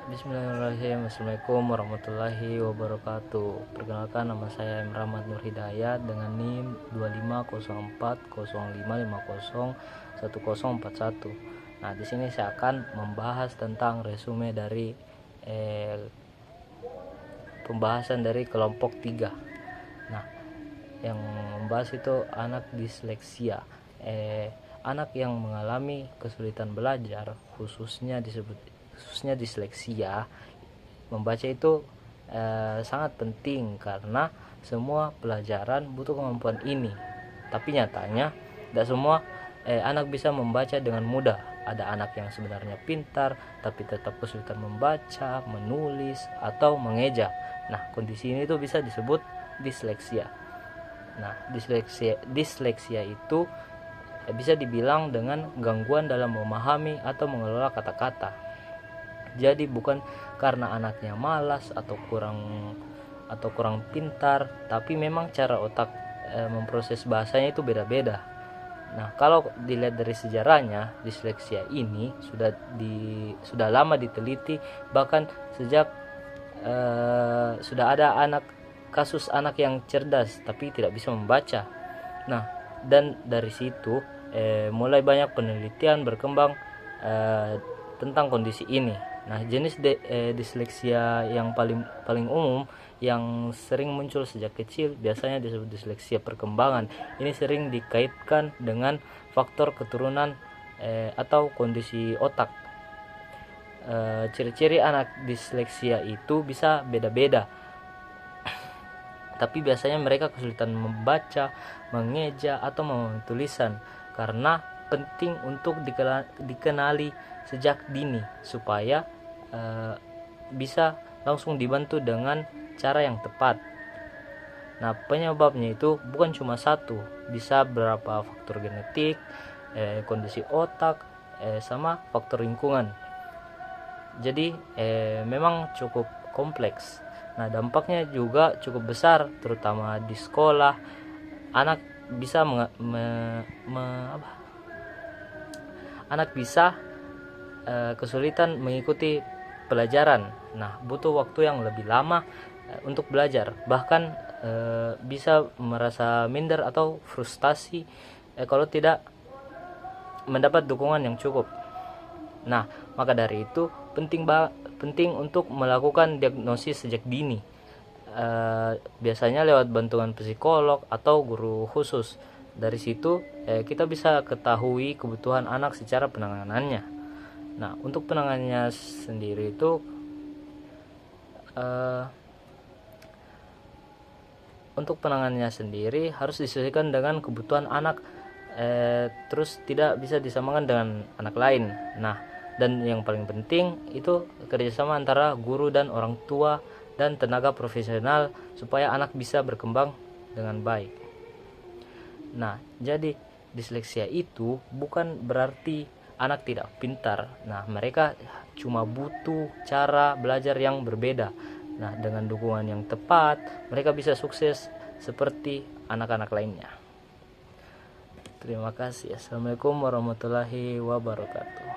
Bismillahirrahmanirrahim. Assalamualaikum warahmatullahi wabarakatuh. Perkenalkan, nama saya Rahmat Nur Hidayat dengan NIM 250405501041. Nah, di sini saya akan membahas tentang resume dari pembahasan dari kelompok 3. Nah, yang membahas itu anak disleksia. Anak yang mengalami kesulitan belajar, khususnya disleksia, membaca itu sangat penting karena semua pelajaran butuh kemampuan ini. Tapi nyatanya tidak semua anak bisa membaca dengan mudah. Ada anak yang sebenarnya pintar tapi tetap kesulitan membaca, menulis, atau mengeja. Nah, kondisi ini tuh bisa disebut disleksia. Nah, disleksia itu bisa dibilang dengan gangguan dalam memahami atau mengelola kata-kata. Jadi bukan karena anaknya malas atau kurang pintar, tapi memang cara otak memproses bahasanya itu beda-beda. Nah, kalau dilihat dari sejarahnya, disleksia ini sudah lama diteliti, bahkan sejak sudah ada kasus anak yang cerdas tapi tidak bisa membaca. Nah, dan dari situ mulai banyak penelitian berkembang tentang kondisi ini. Nah, jenis disleksia yang paling umum yang sering muncul sejak kecil biasanya disebut disleksia perkembangan. Ini sering dikaitkan dengan faktor keturunan atau kondisi otak. Ciri-ciri anak disleksia itu bisa beda-beda, tapi biasanya mereka kesulitan membaca, mengeja, atau memahami tulisan. Karena penting untuk dikenali sejak dini supaya bisa langsung dibantu dengan cara yang tepat. Nah, penyebabnya itu bukan cuma satu, bisa beberapa faktor genetik, kondisi otak, sama faktor lingkungan. Jadi memang cukup kompleks. Nah, dampaknya juga cukup besar, terutama di sekolah. Anak bisa kesulitan mengikuti pelajaran. Nah, butuh waktu yang lebih lama untuk belajar. Bahkan bisa merasa minder atau frustasi kalau tidak mendapat dukungan yang cukup. Nah, maka dari itu penting untuk melakukan diagnosis sejak dini. Biasanya lewat bantuan psikolog atau guru khusus. Dari situ kita bisa ketahui kebutuhan anak secara penanganannya. Nah, untuk penanganannya sendiri itu harus disesuaikan dengan kebutuhan anak, terus tidak bisa disamakan dengan anak lain. Nah, dan yang paling penting itu kerjasama antara guru dan orang tua dan tenaga profesional supaya anak bisa berkembang dengan baik. Nah, jadi disleksia itu bukan berarti anak tidak pintar. Nah, mereka cuma butuh cara belajar yang berbeda. Nah, dengan dukungan yang tepat, mereka bisa sukses seperti anak-anak lainnya. Terima kasih. Assalamualaikum warahmatullahi wabarakatuh.